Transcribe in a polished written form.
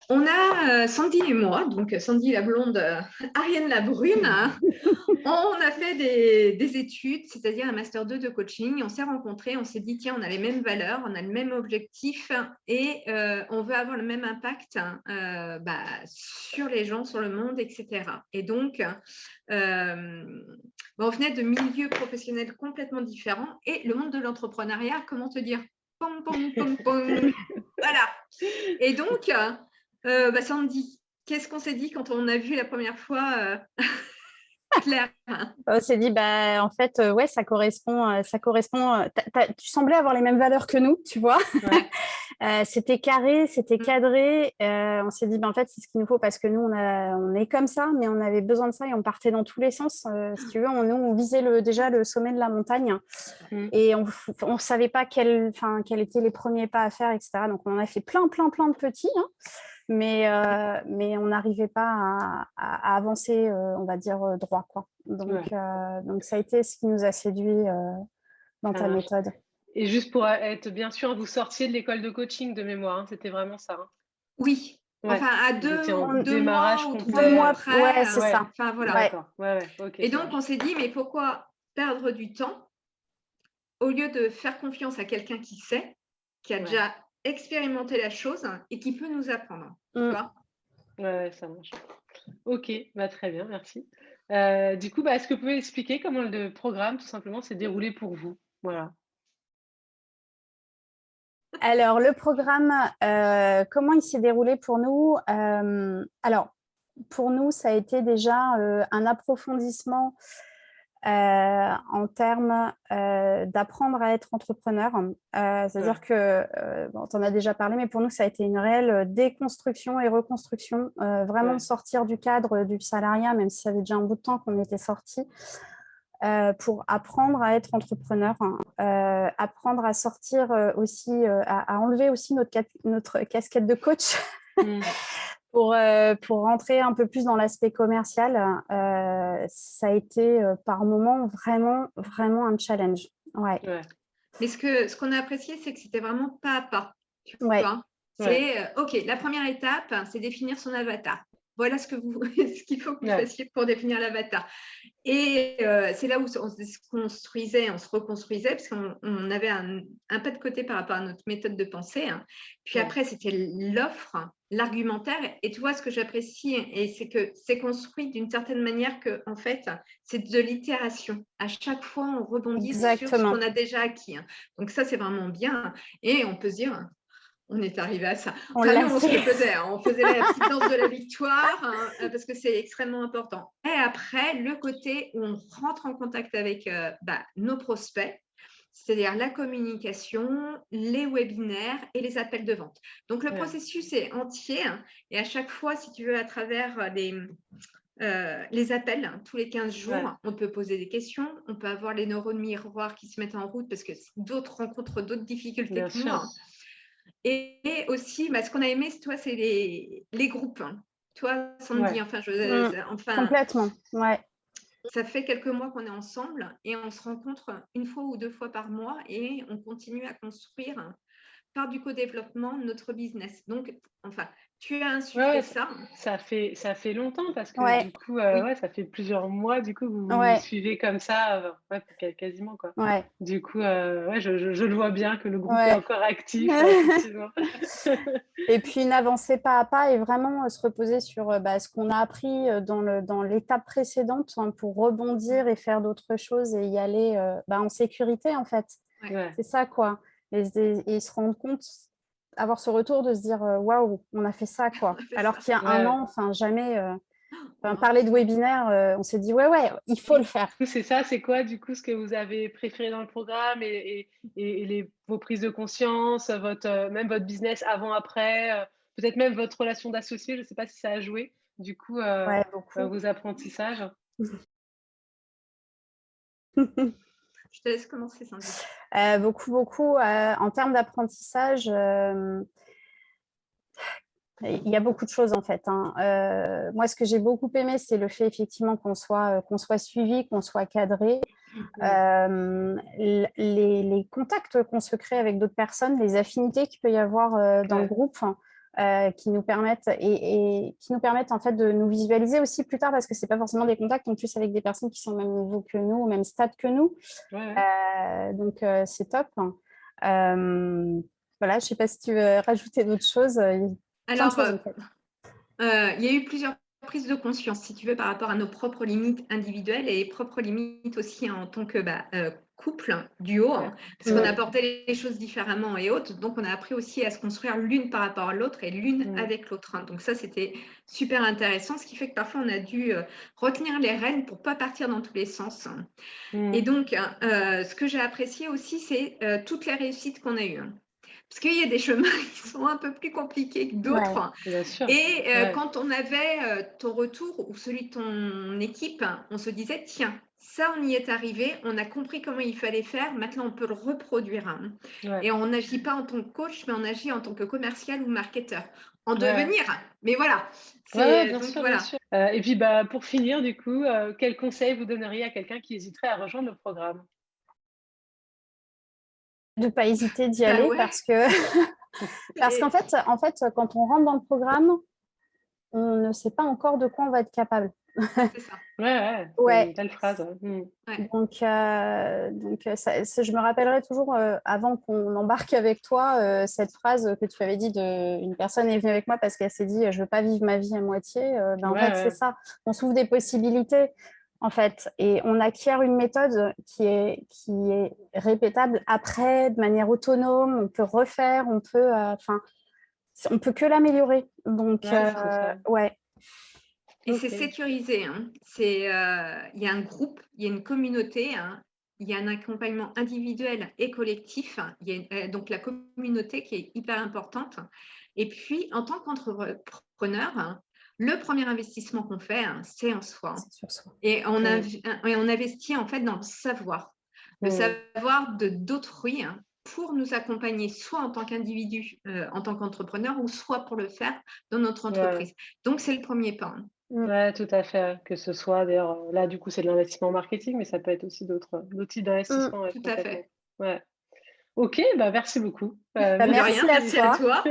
On a Sandy et moi, donc Sandy la blonde, Ariane la brune. On a fait des études, c'est-à-dire un master 2 de coaching. On s'est rencontrés, on s'est dit, tiens, on a les mêmes valeurs, on a le même objectif et on veut avoir le même impact sur les gens, sur le monde, etc. Et donc, on venait de milieux professionnels complètement différents et le monde de l'entrepreneuriat, comment te dire, pom, pom, pom, pom. Voilà. Et donc, Sandy, qu'est-ce qu'on s'est dit quand on a vu la première fois Claire? On s'est dit, bah, en fait, ouais, ça correspond. Tu semblais avoir les mêmes valeurs que nous, tu vois. Ouais. C'était carré, c'était cadré. On s'est dit, bah, en fait, c'est ce qu'il nous faut parce que nous, on est comme ça, mais on avait besoin de ça et on partait dans tous les sens. Si tu veux, on visait déjà le sommet de la montagne et on ne savait pas quels étaient les premiers pas à faire, etc. Donc, on en a fait plein de petits, hein. Mais on n'arrivait pas à avancer, on va dire, droit, quoi. Donc, ça a été ce qui nous a séduit dans ta méthode. Et juste pour être bien sûr, vous sortiez de l'école de coaching de mémoire, hein, c'était vraiment ça. Hein. Oui. Ouais. Enfin, à deux démarrage mois ou complet. 3 mois après. Ouais, c'est ça. Enfin, voilà. D'accord. Ouais. Ok. Et donc, on s'est dit, mais pourquoi perdre du temps au lieu de faire confiance à quelqu'un qui sait, qui a déjà expérimenté la chose et qui peut nous apprendre. Tu vois? Ouais, ça marche. Ok, très bien, merci. Du coup, est-ce que vous pouvez expliquer comment le programme, tout simplement, s'est déroulé pour vous? Voilà. Alors, le programme, comment il s'est déroulé pour nous? Alors, pour nous, ça a été déjà un approfondissement en termes d'apprendre à être entrepreneur. C'est-à-dire que, tu en as déjà parlé, mais pour nous, ça a été une réelle déconstruction et reconstruction, vraiment sortir du cadre du salariat, même si ça fait déjà un bout de temps qu'on était sortis, pour apprendre à être entrepreneur, apprendre à sortir aussi, à enlever aussi notre casquette de coach. Pour rentrer un peu plus dans l'aspect commercial, ça a été par moments vraiment un challenge. Ouais. Mais ce qu'on a apprécié, c'est que c'était vraiment pas à pas. Tu vois, c'est OK, la première étape, c'est définir son avatar. Voilà ce qu'il faut que vous fassiez pour définir l'avatar. Et c'est là où on se construisait, on se reconstruisait, parce qu'on avait un pas de côté par rapport à notre méthode de pensée. Hein. Puis après, c'était l'offre, l'argumentaire. Et tu vois, ce que j'apprécie, et c'est que c'est construit d'une certaine manière que, en fait, c'est de l'itération. À chaque fois, on rebondit sur ce qu'on a déjà acquis. Hein. Donc ça, c'est vraiment bien. Et on peut se dire, on est arrivé à ça. Enfin, nous, on se le faisait. On faisait la petite danse de la victoire parce que c'est extrêmement important. Et après, le côté où on rentre en contact avec nos prospects, c'est-à-dire la communication, les webinaires et les appels de vente. Donc, le processus est entier. Et à chaque fois, si tu veux, à travers les appels, tous les 15 jours, on peut poser des questions, on peut avoir les neurones miroirs qui se mettent en route parce que d'autres rencontrent d'autres difficultés que moi. Et aussi, ce qu'on a aimé, c'est les groupes. Hein. Toi, Sandy, complètement, ça fait quelques mois qu'on est ensemble et on se rencontre une fois ou 2 fois par mois et on continue à construire par du co-développement notre business. Donc, tu as insufflé ça. Ça fait longtemps parce que du coup, ça fait plusieurs mois du coup vous me suivez comme ça, quasiment quoi. Du coup, je le vois bien que le groupe est encore actif, effectivement. Et puis n'avancer pas à pas et vraiment se reposer sur ce qu'on a appris dans l'étape précédente pour rebondir et faire d'autres choses et y aller en sécurité en fait. C'est ça quoi. Et se rendre compte, avoir ce retour de se dire waouh, on a fait ça quoi. Alors qu'il y a un an, jamais. Parler de webinaire, on s'est dit ouais, il faut le faire. C'est ça, c'est quoi du coup ce que vous avez préféré dans le programme et vos prises de conscience, même votre business avant-après, peut-être même votre relation d'associé, je ne sais pas si ça a joué, du coup, vos apprentissages. Je te laisse commencer, Sandy. Beaucoup. En termes d'apprentissage, il y a beaucoup de choses en fait. Hein. Moi, ce que j'ai beaucoup aimé, c'est le fait effectivement qu'on soit suivi, qu'on soit cadré. Les contacts qu'on se crée avec d'autres personnes, les affinités qu'il peut y avoir dans le groupe, qui nous permettent et qui nous permettent en fait de nous visualiser aussi plus tard, parce que c'est pas forcément des contacts en plus avec des personnes qui sont au même niveau que nous, au même stade que nous. Donc c'est top. Voilà, je sais pas si tu veux rajouter d'autres choses. Alors, il y a eu plusieurs prises de conscience, si tu veux, par rapport à nos propres limites individuelles et propres limites aussi en tant que couple, duo, parce qu'on abordait les choses différemment et autres. Donc, on a appris aussi à se construire l'une par rapport à l'autre et l'une avec l'autre. Donc, ça, c'était super intéressant, ce qui fait que parfois, on a dû retenir les rênes pour ne pas partir dans tous les sens. Et donc, ce que j'ai apprécié aussi, c'est toutes les réussites qu'on a eues. Parce qu'il y a des chemins qui sont un peu plus compliqués que d'autres. Bien sûr. Et quand on avait ton retour ou celui de ton équipe, on se disait, tiens, ça, on y est arrivé, on a compris comment il fallait faire, maintenant, on peut le reproduire. Et on n'agit pas en tant que coach, mais on agit en tant que commercial ou marketeur. En devenir, mais voilà. Bien sûr. Et puis, pour finir, du coup, quel conseil vous donneriez à quelqu'un qui hésiterait à rejoindre le programme? De ne pas hésiter d'y aller parce qu'en fait, quand on rentre dans le programme, on ne sait pas encore de quoi on va être capable. C'est ça. C'est une belle phrase. Donc, je me rappellerai toujours, avant qu'on embarque avec toi, cette phrase que tu avais dit une personne est venue avec moi parce qu'elle s'est dit « je ne veux pas vivre ma vie à moitié ». En fait, c'est ça. On s'ouvre des possibilités. En fait, et on acquiert une méthode qui est répétable après, de manière autonome, on peut refaire, on peut que l'améliorer. Donc, Et c'est sécurisé. Il y a un groupe, il y a une communauté, il y a un accompagnement individuel et collectif. Il y a donc la communauté qui est hyper importante. Et puis, en tant qu'entrepreneur, le premier investissement qu'on fait, c'est en soi. Et on investit en fait dans le savoir d'autrui pour nous accompagner soit en tant qu'individu, en tant qu'entrepreneur, ou soit pour le faire dans notre entreprise. Donc, c'est le premier pas. Oui, tout à fait. Que ce soit, d'ailleurs, là, du coup, c'est de l'investissement marketing, mais ça peut être aussi d'autres types d'investissements. Tout à fait. Ok, merci beaucoup. Merci à toi.